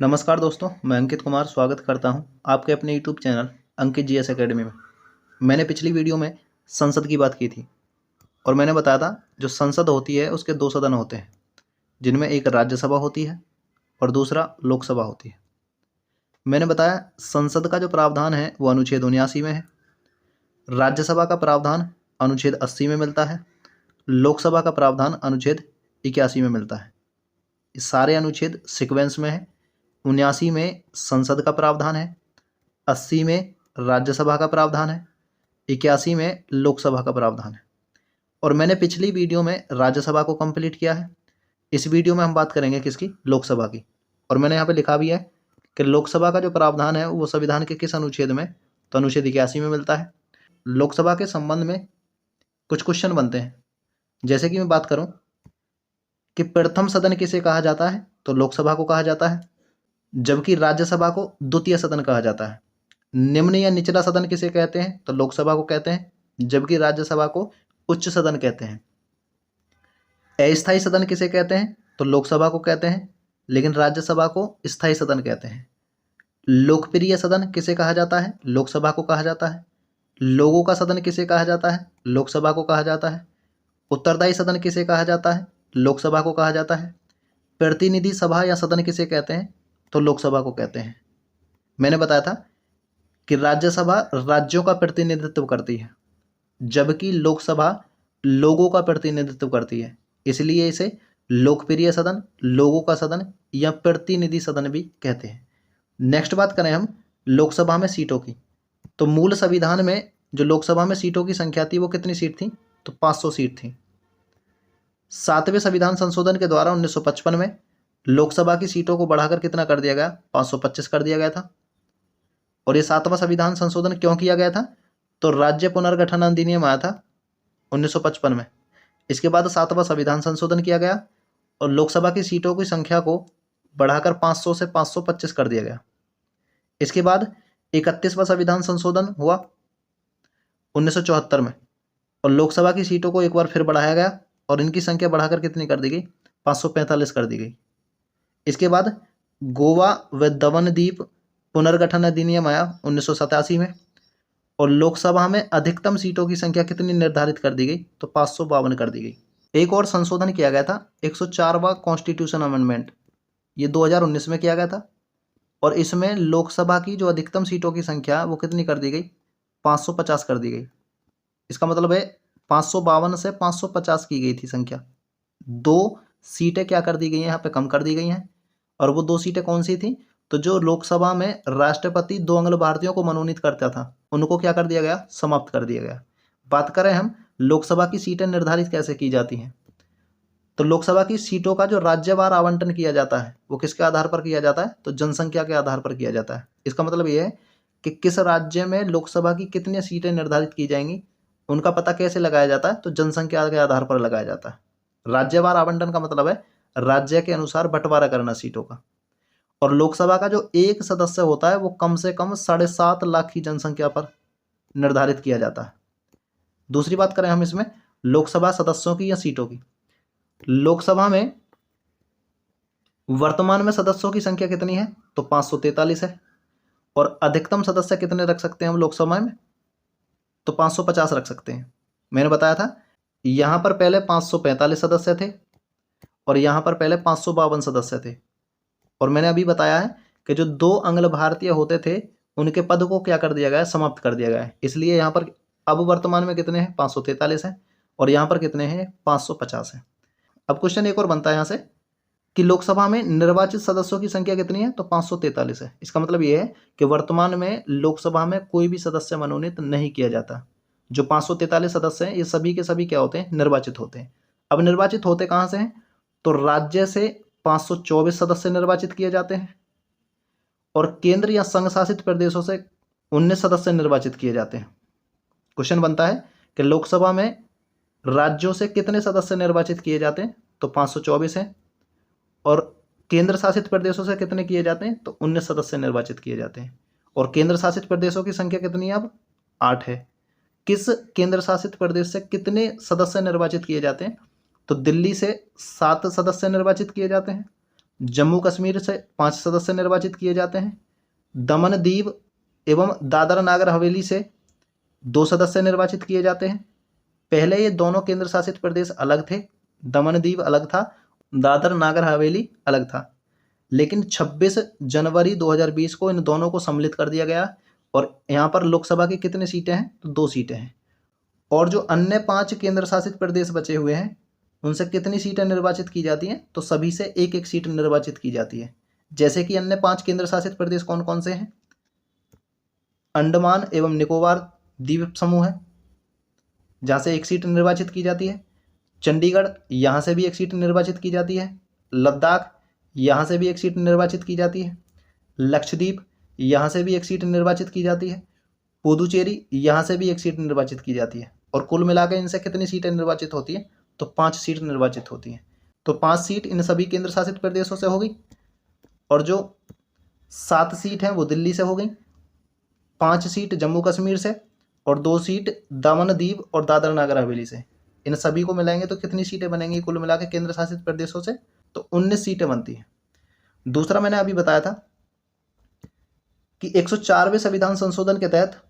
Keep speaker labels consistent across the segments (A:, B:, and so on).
A: नमस्कार दोस्तों, मैं अंकित कुमार स्वागत करता हूं आपके अपने यूट्यूब चैनल अंकित जीएस एकेडमी में। मैंने पिछली वीडियो में संसद की बात की थी और मैंने बताया था जो संसद होती है उसके दो सदन होते हैं, जिनमें एक राज्यसभा होती है और दूसरा लोकसभा होती है। मैंने बताया संसद का जो प्रावधान है वो अनुच्छेद 79 में है, राज्यसभा का प्रावधान अनुच्छेद 80 में मिलता है, लोकसभा का प्रावधान अनुच्छेद 81 में मिलता है। ये सारे अनुच्छेद सिक्वेंस में है। 79 में संसद का प्रावधान है, 80 में राज्यसभा का प्रावधान है, 81 में लोकसभा का प्रावधान है। और मैंने पिछली वीडियो में राज्यसभा को कंप्लीट किया है। इस वीडियो में हम बात करेंगे किसकी? लोकसभा की। और मैंने यहाँ पे लिखा भी है कि लोकसभा का जो प्रावधान है वो संविधान के किस अनुच्छेद में? तो अनुच्छेद 81 में मिलता है। लोकसभा के संबंध में कुछ क्वेश्चन बनते हैं। जैसे कि मैं बात करूं कि प्रथम सदन किसे कहा जाता है, तो लोकसभा को कहा जाता है, जबकि राज्यसभा को द्वितीय सदन कहा जाता है। निम्न या निचला सदन किसे कहते हैं, तो लोकसभा को कहते हैं, जबकि राज्यसभा को उच्च सदन कहते हैं। अस्थायी सदन किसे कहते हैं, तो लोकसभा को कहते हैं, लेकिन राज्यसभा को स्थायी सदन कहते हैं। लोकप्रिय सदन किसे कहा जाता है, लोकसभा को कहा जाता है। लोगों का सदन किसे कहा जाता है, लोकसभा को कहा जाता है। उत्तरदायी सदन किसे कहा जाता है, लोकसभा को कहा जाता है। प्रतिनिधि सभा या सदन किसे कहते हैं, तो लोकसभा को कहते हैं। मैंने बताया था कि राज्यसभा राज्यों का प्रतिनिधित्व करती है, जबकि लोकसभा लोगों का प्रतिनिधित्व करती है। इसलिए इसे लोकप्रिय सदन, लोगों का सदन या प्रतिनिधि सदन भी कहते हैं। नेक्स्ट बात करें हम लोकसभा में सीटों की, तो मूल संविधान में जो लोकसभा में सीटों की संख्या थी वो कितनी सीट थी, तो 500 सीट थी। 7वें संविधान संशोधन के द्वारा 1955 में लोकसभा की सीटों को बढ़ाकर कितना कर दिया गया, 525 कर दिया गया था। और ये 7वां संविधान संशोधन क्यों किया गया था, तो राज्य पुनर्गठन अधिनियम आया था 1955 में। इसके बाद 7वां संविधान संशोधन किया गया और लोकसभा की सीटों की संख्या को बढ़ाकर 500 से 525 कर दिया गया। इसके बाद 31वां संविधान संशोधन हुआ 1974 में और लोकसभा की सीटों को एक बार फिर बढ़ाया गया और इनकी संख्या बढ़ाकर कितनी कर दी गई, 545 कर दी गई। इसके बाद गोवा व दमन द्वीप पुनर्गठन अधिनियम आया 1987 में और लोकसभा में अधिकतम सीटों की संख्या कितनी निर्धारित कर दी गई, तो 552 कर दी गई। एक और संशोधन किया गया था 104वां कॉन्स्टिट्यूशन अमेंडमेंट, ये 2019 में किया गया था और इसमें लोकसभा की जो अधिकतम सीटों की संख्या वो कितनी कर दी गई, 550 कर दी गई। इसका मतलब है 552 से 550 की गई थी संख्या। 2 सीटें क्या कर दी गई हैं, यहाँ पे कम कर दी गई हैं। और वो 2 सीटें कौन सी थी, तो जो लोकसभा में राष्ट्रपति 2 अंग्ल भारतीयों को मनोनीत करता था उनको क्या कर दिया गया, समाप्त कर दिया गया। बात करें हम लोकसभा की सीटें निर्धारित कैसे की जाती हैं, तो लोकसभा की सीटों का जो राज्यवार आवंटन किया जाता है वो किसके आधार पर किया जाता है, तो जनसंख्या के आधार पर किया जाता है। इसका मतलब ये है कि किस राज्य में लोकसभा की कितनी सीटें निर्धारित की जाएंगी उनका पता कैसे लगाया जाता है, तो जनसंख्या के आधार पर लगाया जाता है। राज्यवार आवंटन का मतलब है राज्य के अनुसार बंटवारा करना सीटों का। और लोकसभा का जो एक सदस्य होता है वो कम से कम 7.5 लाख की जनसंख्या पर निर्धारित किया जाता है। दूसरी बात करें हम इसमें लोकसभा सदस्यों की या सीटों की, लोकसभा में वर्तमान में सदस्यों की संख्या कितनी है, तो 543 है। और अधिकतम सदस्य कितने रख सकते हैं हम लोकसभा में, तो 550 रख सकते हैं। मैंने बताया था यहां पर पहले 545 सदस्य थे और यहां पर पहले 552 सदस्य थे। और मैंने अभी बताया है कि जो 2 अंग्ल भारतीय होते थे उनके पद को क्या कर दिया गया है, समाप्त कर दिया गया है। इसलिए यहाँ पर अब वर्तमान में कितने हैं, 543 हैं और यहाँ पर कितने हैं, 550 हैं। अब क्वेश्चन एक और बनता है यहाँ से कि लोकसभा में निर्वाचित सदस्यों की संख्या कितनी है, तो 543 है। इसका मतलब ये है कि वर्तमान में लोकसभा में कोई भी सदस्य मनोनीत नहीं किया जाता। जो 543 सदस्य हैं ये सभी के सभी क्या होते हैं, निर्वाचित होते हैं। अब निर्वाचित होते कहाँ से हैं, तो राज्य से 524 सदस्य निर्वाचित किए जाते हैं और केंद्र या संघ शासित प्रदेशों से 19 सदस्य निर्वाचित किए जाते हैं। क्वेश्चन बनता है कि लोकसभा में राज्यों से कितने सदस्य निर्वाचित किए जाते हैं, तो 524 हैं और केंद्र शासित प्रदेशों से कितने किए जाते हैं, तो 19 सदस्य निर्वाचित किए जाते हैं। और केंद्र शासित प्रदेशों की संख्या कितनी है, अब 8 है। किस केंद्र शासित प्रदेश से कितने सदस्य निर्वाचित किए जाते हैं, तो दिल्ली से 7 सदस्य निर्वाचित किए जाते हैं, जम्मू कश्मीर से 5 सदस्य निर्वाचित किए जाते हैं। दमन दीव एवं दादरा नागर हवेली से 2 सदस्य निर्वाचित किए जाते हैं। पहले ये दोनों केंद्र शासित प्रदेश अलग थे, दमन दीव अलग था, दादर नागर हवेली अलग था। लेकिन 26 जनवरी 2020 को इन दोनों को सम्मिलित कर दिया गया और यहाँ पर लोकसभा की कितनी सीटें हैं, तो 2 सीटें हैं। और जो अन्य 5 केंद्र शासित प्रदेश बचे हुए हैं उनसे कितनी सीटें निर्वाचित की जाती हैं, तो सभी से 1-1 सीट निर्वाचित की जाती है। जैसे कि अन्य 5 केंद्र शासित प्रदेश कौन कौन से हैं? अंडमान एवं निकोबार द्वीप समूह है, जहाँ से 1 सीट निर्वाचित की जाती है। चंडीगढ़, यहाँ से भी 1 सीट निर्वाचित की जाती है। लद्दाख, यहाँ से भी 1 सीट निर्वाचित की जाती है। लक्षद्वीप, यहाँ से भी 1 सीट निर्वाचित की जाती है। पुदुचेरी, यहाँ से भी 1 सीट निर्वाचित की जाती है। और कुल मिलाकर इनसे कितनी सीटें निर्वाचित होती हैं, तो 5 सीट निर्वाचित होती हैं। तो 5 सीट इन सभी केंद्र शासित प्रदेशों से हो गई और जो 7 सीट हैं वो दिल्ली से हो गई, 5 सीट जम्मू कश्मीर से और 2 सीट दमन दीव और दादरा नागर हवेली से। इन सभी को मिलाएंगे तो कितनी सीटें बनेंगी कुल मिला के केंद्र शासित प्रदेशों से, तो 19 सीटें बनती हैं। दूसरा मैंने अभी बताया था कि 104वें संविधान संशोधन के तहत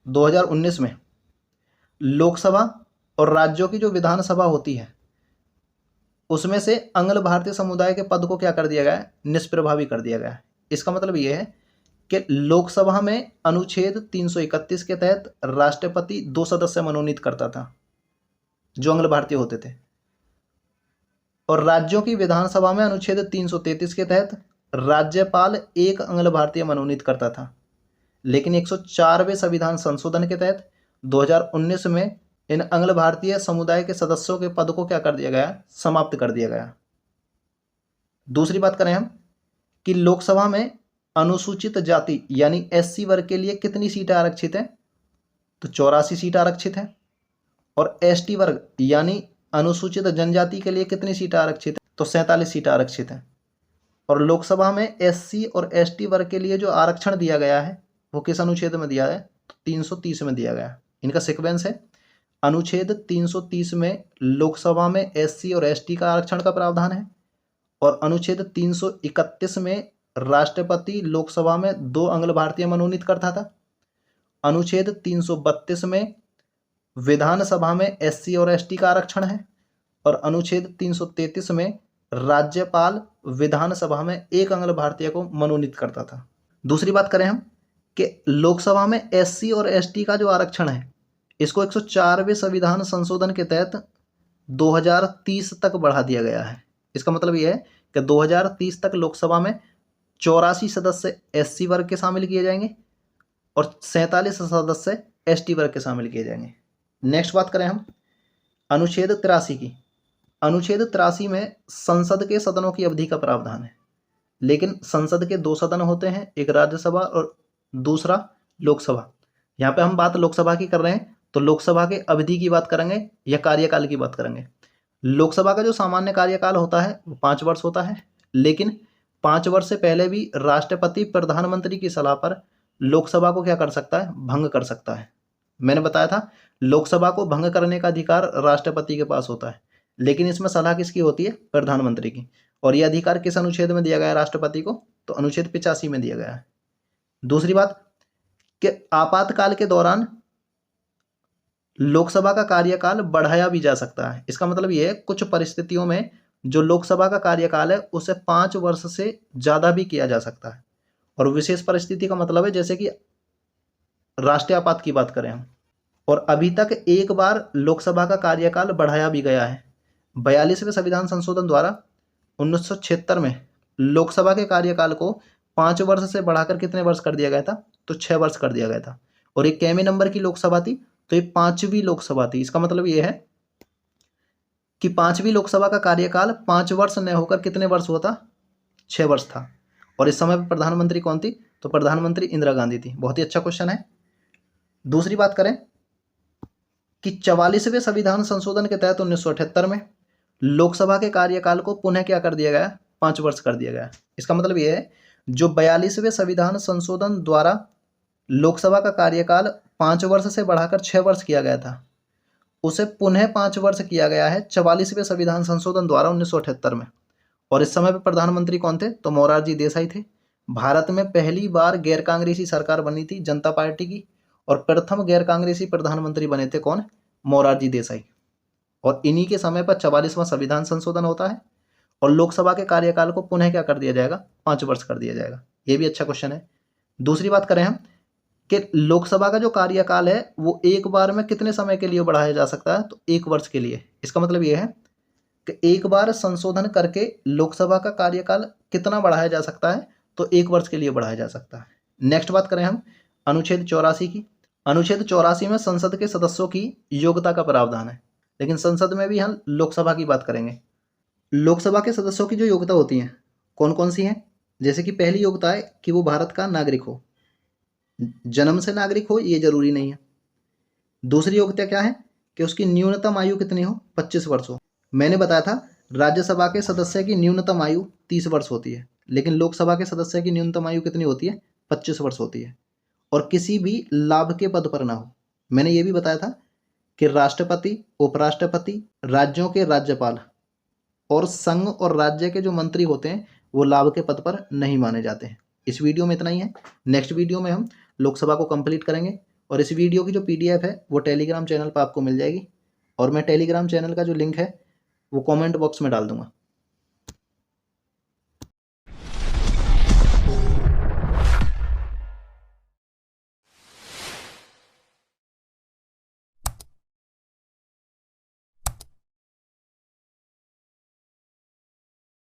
A: 2019 में लोकसभा और राज्यों की जो विधानसभा होती है उसमें से अंग्ल भारतीय समुदाय के पद को क्या कर दिया गया है, निष्प्रभावी कर दिया गया है। इसका मतलब ये है कि लोकसभा में अनुच्छेद 331 के तहत राष्ट्रपति 2 सदस्य मनोनीत करता था जो अंग्ल भारतीय होते थे, और राज्यों की विधानसभा में अनुच्छेद 333 के तहत राज्यपाल 1 अंग्ल भारतीय मनोनीत करता था। लेकिन 104वें संविधान संशोधन के तहत 2019 में इन अंग्ल भारतीय समुदाय के सदस्यों के पद को क्या कर दिया गया, समाप्त कर दिया गया। दूसरी बात करें हम कि लोकसभा में अनुसूचित जाति यानी एससी वर्ग के लिए कितनी सीटें आरक्षित हैं, तो 84 सीट आरक्षित हैं। और एसटी वर्ग यानी अनुसूचित जनजाति के लिए कितनी सीटें आरक्षित हैं, तो 47 सीटें आरक्षित हैं। और लोकसभा में एससी और एसटी वर्ग के लिए जो आरक्षण दिया गया है वो किस अनुच्छेद में दिया है, तो 330 में दिया गया है। इनका सीक्वेंस है, अनुच्छेद 330 में लोकसभा में एससी और एसटी का आरक्षण का प्रावधान है, और अनुच्छेद 331 में राष्ट्रपति लोकसभा में 2 अंग्ल भारतीय मनोनीत करता था। अनुच्छेद 332 में विधानसभा में एससी और एसटी का आरक्षण है, और अनुच्छेद 333 में राज्यपाल विधानसभा में 1 अंग्ल भारतीय को मनोनीत करता था। दूसरी बात करें हम कि लोकसभा में एससी और एसटी का जो आरक्षण है इसको 104वें संविधान संशोधन के तहत 2030 तक बढ़ा दिया गया है। इसका मतलब यह है कि 2030 तक लोकसभा में 84 सदस्य एससी वर्ग के शामिल किए जाएंगे और 47 सदस्य एसटी वर्ग के शामिल किए जाएंगे। नेक्स्ट बात करें हम अनुच्छेद 83 की। अनुच्छेद 83 में संसद के सदनों की अवधि का प्रावधान है, लेकिन संसद के 2 सदन होते हैं, एक राज्यसभा और दूसरा लोकसभा। यहाँ पे हम बात लोकसभा की कर रहे हैं तो लोकसभा के अवधि की बात करेंगे या कार्यकाल की बात करेंगे। लोकसभा का जो सामान्य कार्यकाल होता है वो 5 वर्ष होता है, लेकिन 5 वर्ष से पहले भी राष्ट्रपति प्रधानमंत्री की सलाह पर लोकसभा को क्या कर सकता है, भंग कर सकता है। मैंने बताया था लोकसभा को भंग करने का अधिकार राष्ट्रपति के पास होता है, लेकिन इसमें सलाह किसकी होती है, प्रधानमंत्री की। और यह अधिकार किस अनुच्छेद में दिया गया है राष्ट्रपति को, तो अनुच्छेद 85 में दिया गया है। दूसरी बात कि आपातकाल के दौरान लोकसभा का कार्यकाल बढ़ाया भी जा सकता है। इसका मतलब यह है कुछ परिस्थितियों में जो लोकसभा का कार्यकाल है उसे 5 वर्ष से ज़्यादा भी किया जा सकता है। और विशेष परिस्थिति का मतलब है जैसे कि राष्ट्रीय आपात की बात करें हम, और अभी तक एक बार लोकसभा का कार्यकाल बढ़ाया भी गया है। 42वें संविधान संशोधन द्वारा 1976 में लोकसभा के कार्यकाल को 5 वर्ष से बढ़ाकर कितने वर्ष कर दिया गया था, तो 6 वर्ष कर दिया गया था। और एक कैमे नंबर की लोकसभा थी तो ये 5वीं लोकसभा थी। इसका मतलब ये है कि 5वीं लोकसभा का कार्यकाल 5 वर्ष न होकर कितने वर्ष हुआ था, 6 वर्ष था। और इस समय पर प्रधानमंत्री कौन थी, तो प्रधानमंत्री इंदिरा गांधी थी। बहुत ही अच्छा क्वेश्चन है। दूसरी बात करें कि 44वें संविधान संशोधन के तहत 1978 में लोकसभा के कार्यकाल को पुनः क्या कर दिया गया, 5 वर्ष कर दिया गया। इसका मतलब यह है जो 42वें संविधान संशोधन द्वारा लोकसभा का कार्यकाल 5 वर्ष से बढ़ाकर 6 वर्ष किया गया था, उसे पुनः 5 वर्ष किया गया है 44वें संविधान संशोधन द्वारा 1978 में। और इस समय पे प्रधानमंत्री कौन थे? तो मोरारजी देसाई थे। भारत में पहली बार गैर कांग्रेसी सरकार बनी थी जनता पार्टी की, और प्रथम गैर कांग्रेसी प्रधानमंत्री बने थे कौन? मोरारजी देसाई। और इन्हीं के समय पर 44वां संविधान संशोधन होता है, और लोकसभा के कार्यकाल को पुनः क्या कर दिया जाएगा? 5 वर्ष कर दिया जाएगा। ये भी अच्छा क्वेश्चन है। दूसरी बात करें हम कि लोकसभा का जो कार्यकाल है वो एक बार में कितने समय के लिए बढ़ाया जा सकता है? तो 1 वर्ष के लिए। इसका मतलब ये है कि एक बार संशोधन करके लोकसभा का कार्यकाल कितना बढ़ाया जा सकता है? तो 1 वर्ष के लिए बढ़ाया जा सकता है। नेक्स्ट बात करें हम अनुच्छेद 84 की। अनुच्छेद 84 में संसद के सदस्यों की योग्यता का प्रावधान है, लेकिन संसद में भी हम लोकसभा की बात करेंगे। लोकसभा के सदस्यों की जो योग्यता होती है कौन कौन सी हैं? जैसे कि पहली योग्यता है कि वो भारत का नागरिक हो, जन्म से नागरिक हो ये जरूरी नहीं है। दूसरी योग्यता क्या है कि उसकी न्यूनतम आयु कितनी हो? 25 वर्ष हो। मैंने बताया था राज्यसभा के सदस्य की न्यूनतम आयु 30 वर्ष होती है, लेकिन लोकसभा के सदस्य की न्यूनतम आयु कितनी होती है? 25 वर्ष होती है। और किसी भी लाभ के पद पर ना हो। मैंने ये भी बताया था कि राष्ट्रपति, उपराष्ट्रपति, राज्यों के राज्यपाल और संघ और राज्य के जो मंत्री होते हैं वो लाभ के पद पर नहीं माने जाते हैं। इस वीडियो में इतना ही है। नेक्स्ट वीडियो में हम लोकसभा को कंप्लीट करेंगे, और इस वीडियो की जो PDF है वो टेलीग्राम चैनल पर आपको मिल जाएगी, और मैं टेलीग्राम चैनल का जो लिंक है वो कमेंट बॉक्स में डाल दूंगा।